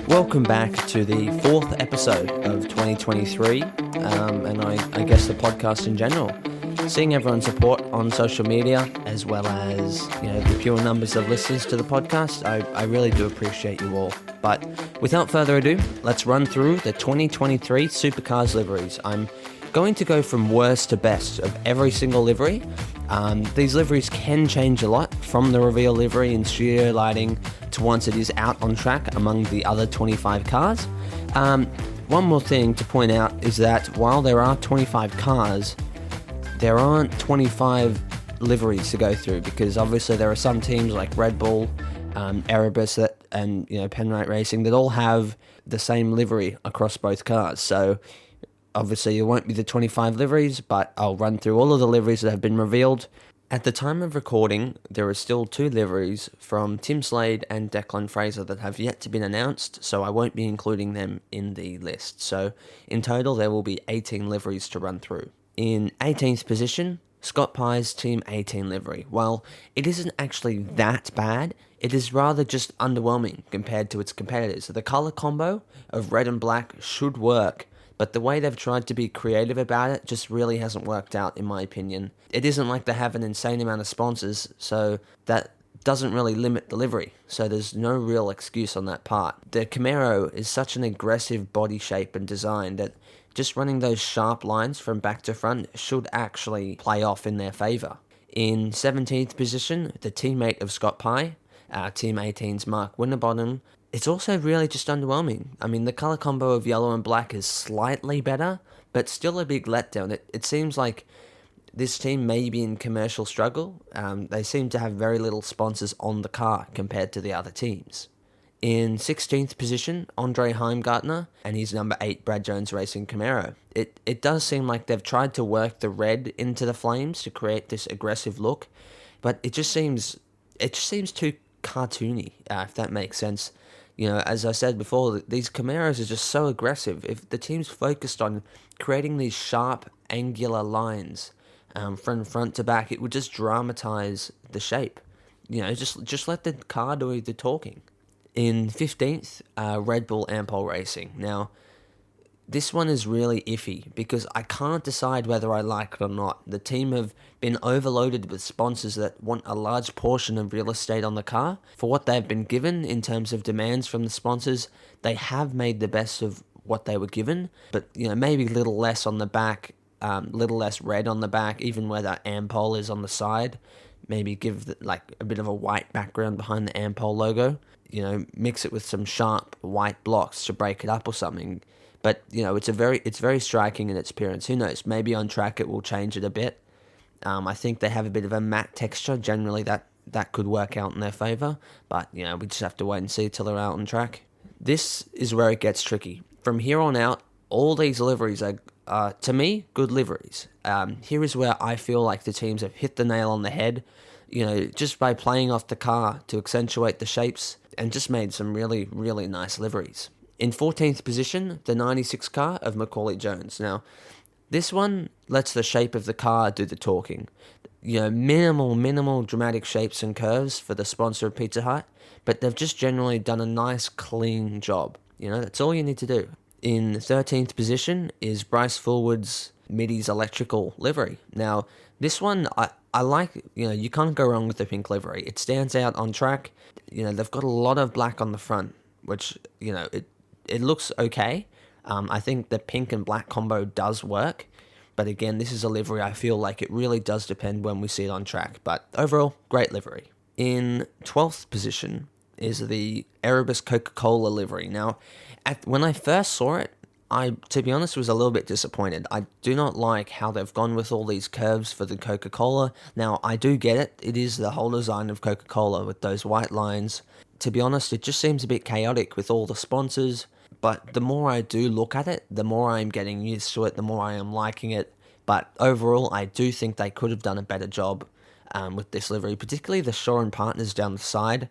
Welcome back to the fourth episode of 2023, and I guess the podcast in general. Seeing everyone's support on social media, as well as the pure numbers of listeners to the podcast, I really do appreciate you all. But without further ado, let's run through the 2023 Supercars liveries. I'm going to go from worst to best of every single livery. These liveries can change a lot from the reveal livery in studio lighting to once it is out on track among the other 25 cars. One more thing to point out is that while there are 25 cars, there aren't 25 liveries to go through, because obviously there are some teams like Red Bull, Erebus, and Penrite Racing that all have the same livery across both cars. So obviously it won't be the 25 liveries, but I'll run through all of the liveries that have been revealed. At the time of recording, there are still 2 liveries from Tim Slade and Declan Fraser that have yet to be announced, so I won't be including them in the list. So in total, there will be 18 liveries to run through. In 18th position, Scott Pye's Team 18 livery. While it isn't actually that bad, it is rather just underwhelming compared to its competitors. The colour combo of red and black should work, but the way they've tried to be creative about it just really hasn't worked out, in my opinion. It isn't like they have an insane amount of sponsors, so that doesn't really limit the livery, so there's no real excuse on that part. The Camaro is such an aggressive body shape and design that just running those sharp lines from back to front should actually play off in their favour. In 17th position, the teammate of Scott Pye, Team 18's Mark Winterbottom. It's also really just underwhelming. I mean, the colour combo of yellow and black is slightly better, but still a big letdown. It seems like this team may be in commercial struggle. They seem to have very little sponsors on the car compared to the other teams. In 16th position, Andre Heimgartner and his number 8 Brad Jones Racing Camaro. It does seem like they've tried to work the red into the flames to create this aggressive look, but it just seems too cartoony, if that makes sense. As I said before, these Camaros are just so aggressive. If the team's focused on creating these sharp, angular lines from front to back, it would just dramatize the shape. Just let the car do the talking. In 15th, Red Bull Ampol Racing. Now, this one is really iffy because I can't decide whether I like it or not. The team have been overloaded with sponsors that want a large portion of real estate on the car. For what they've been given in terms of demands from the sponsors, they have made the best of what they were given, but maybe a little less on the back, little less red on the back, even where that Ampol is on the side. Maybe give a bit of a white background behind the Ampol logo. Mix it with some sharp white blocks to break it up or something. But it's very striking in its appearance. Who knows? Maybe on track it will change it a bit. I think they have a bit of a matte texture. Generally, that could work out in their favour. But we just have to wait and see till they're out on track. This is where it gets tricky. From here on out, all these liveries are to me good liveries. Here is where I feel like the teams have hit the nail on the head. Just by playing off the car to accentuate the shapes and just made some really, really nice liveries. In 14th position, the 96 car of Macaulay Jones. Now, this one lets the shape of the car do the talking. Minimal dramatic shapes and curves for the sponsor of Pizza Hut, but they've just generally done a nice, clean job. That's all you need to do. In 13th position is Bryce Fullwood's Middy's electrical livery. Now, this one, I like, you can't go wrong with the pink livery. It stands out on track. They've got a lot of black on the front, which, it looks okay. I think the pink and black combo does work. But again, this is a livery I feel like it really does depend when we see it on track. But overall, great livery. In 12th position is the Erebus Coca-Cola livery. Now, when I first saw it, I, to be honest, was a little bit disappointed. I do not like how they've gone with all these curves for the Coca-Cola. Now, I do get it. It is the whole design of Coca-Cola with those white lines. To be honest, it just seems a bit chaotic with all the sponsors. But the more I do look at it, the more I'm getting used to it, the more I am liking it. But overall, I do think they could have done a better job with this livery, particularly the Shaw and Partners down the side.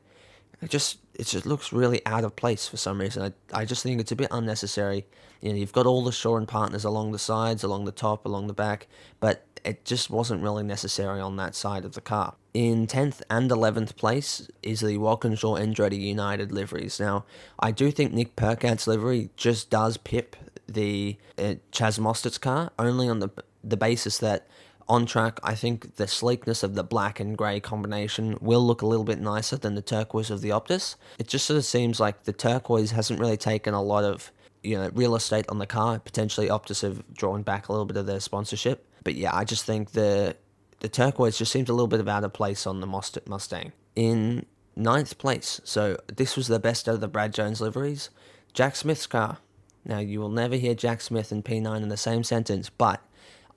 It just looks really out of place for some reason. I just think it's a bit unnecessary. You've got all the Shaw and Partners along the sides, along the top, along the back, but it just wasn't really necessary on that side of the car. In 10th and 11th place is the Walkinshaw Andretti United liveries. Now, I do think Nick Percat's livery just does pip the Chaz Mostert's car, only on the basis that on track, I think the sleekness of the black and grey combination will look a little bit nicer than the turquoise of the Optus. It just sort of seems like the turquoise hasn't really taken a lot of real estate on the car. Potentially Optus have drawn back a little bit of their sponsorship. But yeah, I just think the turquoise just seems a little bit of out of place on the Mostert Mustang. In 9th place, so this was the best out of the Brad Jones liveries, Jack Smith's car. Now, you will never hear Jack Smith and P9 in the same sentence, but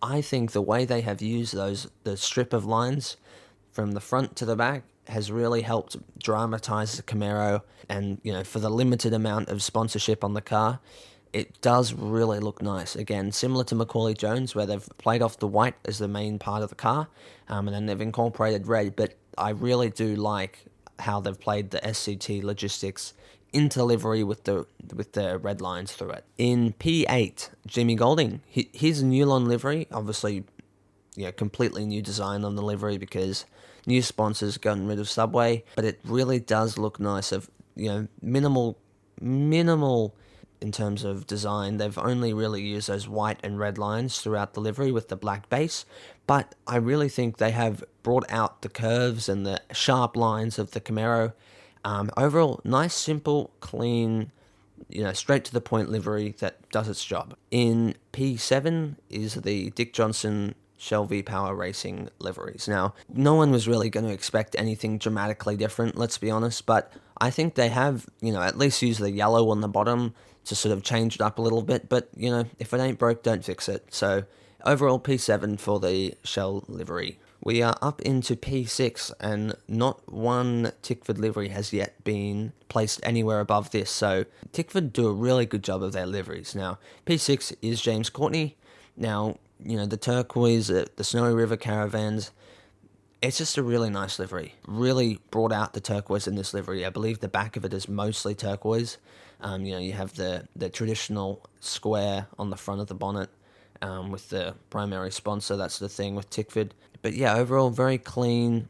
I think the way they have used the strip of lines from the front to the back has really helped dramatize the Camaro. And, for the limited amount of sponsorship on the car, it does really look nice. Again, similar to Macaulay Jones, where they've played off the white as the main part of the car, and then they've incorporated red. But I really do like how they've played the SCT logistics into livery with the red lines through it. In P8, Jimmy Golding, his Newlon livery, obviously, completely new design on the livery because new sponsors gotten rid of Subway, but it really does look nice. Of minimal in terms of design. They've only really used those white and red lines throughout the livery with the black base, but I really think they have brought out the curves and the sharp lines of the Camaro. Overall, nice, simple, clean, straight to the point livery that does its job. In P7 is the Dick Johnson Shell V-Power Racing liveries. Now, no one was really going to expect anything dramatically different, let's be honest, but I think they have, at least used the yellow on the bottom to sort of change it up a little bit, but, if it ain't broke, don't fix it. So, overall, P7 for the Shell livery. We are up into P6, and not one Tickford livery has yet been placed anywhere above this, so Tickford do a really good job of their liveries. Now, P6 is James Courtney. Now, the turquoise, the Snowy River Caravans, it's just a really nice livery. Really brought out the turquoise in this livery. I believe the back of it is mostly turquoise. You have the traditional square on the front of the bonnet, with the primary sponsor, that sort of thing with Tickford. But yeah, overall, very clean,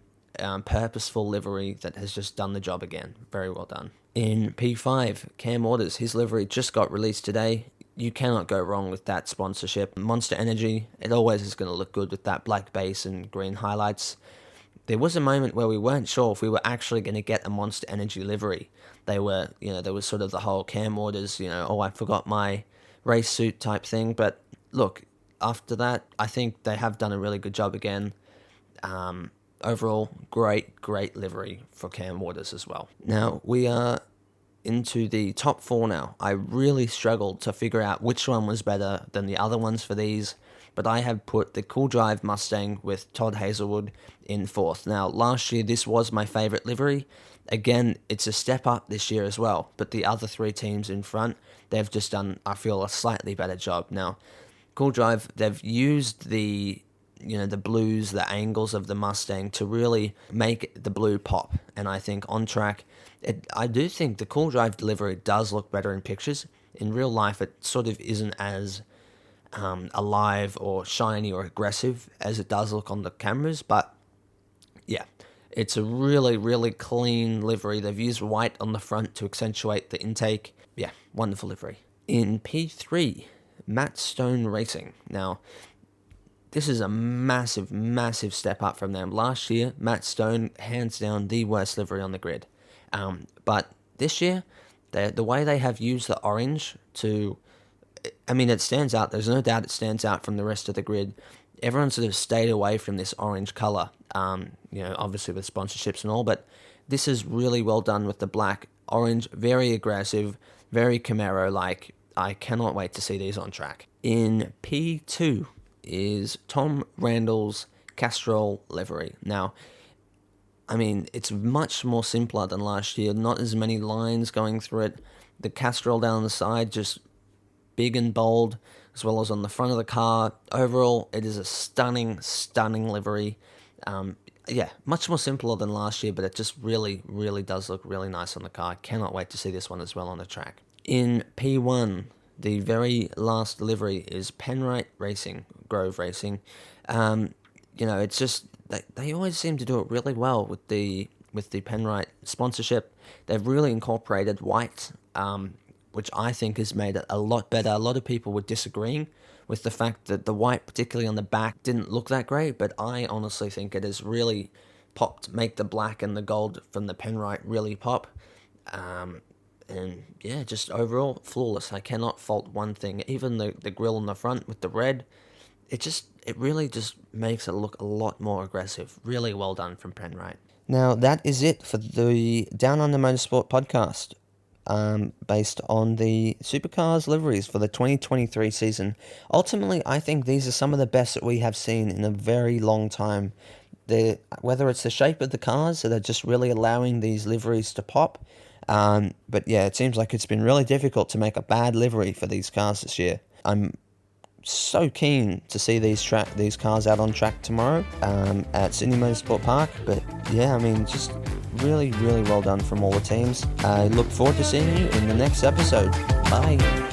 purposeful livery that has just done the job again. Very well done. In P5, Cam Orders, his livery just got released today. You cannot go wrong with that sponsorship. Monster Energy, it always is going to look good with that black base and green highlights. There was a moment where we weren't sure if we were actually going to get a Monster Energy livery. There was sort of the whole Cam Orders, I forgot my race suit type thing. But look, after that, I think they have done a really good job again. Overall, great livery for Cam Waters as well. Now, we are into the top 4 now. I really struggled to figure out which one was better than the other ones for these, but I have put the Cool Drive Mustang with Todd Hazelwood in 4th. Now, last year, this was my favourite livery. Again, it's a step up this year as well, but the other 3 teams in front, they've just done, I feel, a slightly better job. Now, Cool Drive, they've used the blues, the angles of the Mustang to really make the blue pop. And I think on track, I do think the Cool Drive delivery does look better in pictures. In real life, it sort of isn't as alive or shiny or aggressive as it does look on the cameras. But yeah, it's a really, really clean livery. They've used white on the front to accentuate the intake. Yeah, wonderful livery. In P3, Matt Stone Racing. Now, this is a massive, massive step up from them. Last year, Matt Stone, hands down, the worst livery on the grid. But this year, the way they have used the orange it stands out. There's no doubt it stands out from the rest of the grid. Everyone sort of stayed away from this orange color, obviously with sponsorships and all, but this is really well done with the black. Orange, very aggressive, very Camaro-like. I cannot wait to see these on track. In P2 is Tom Randall's Castrol livery. Now, it's much more simpler than last year. Not as many lines going through it. The Castrol down the side, just big and bold, as well as on the front of the car. Overall, it is a stunning, stunning livery. Much more simpler than last year, but it just really, really does look really nice on the car. Cannot wait to see this one as well on the track. In P1, the very last livery is Penrite Racing, Grove Racing. it's just they always seem to do it really well with the Penrite sponsorship. They've really incorporated white, which I think has made it a lot better. A lot of people were disagreeing with the fact that the white, particularly on the back, didn't look that great, but I honestly think it has really popped, make the black and the gold from the Penrite really pop. And yeah, just overall flawless. I cannot fault one thing. Even the grille on the front with the red, it really just makes it look a lot more aggressive. Really well done from Penrite. Now, that is it for the Down Under Motorsport podcast, based on the Supercars liveries for the 2023 season. Ultimately, I think these are some of the best that we have seen in a very long time. Whether it's the shape of the cars that are just really allowing these liveries to pop, but yeah, it seems like it's been really difficult to make a bad livery for these cars this year. I'm so keen to see these cars out on track tomorrow at Sydney Motorsport Park. But yeah, I mean, just really, really well done from all the teams. I look forward to seeing you in the next episode. Bye.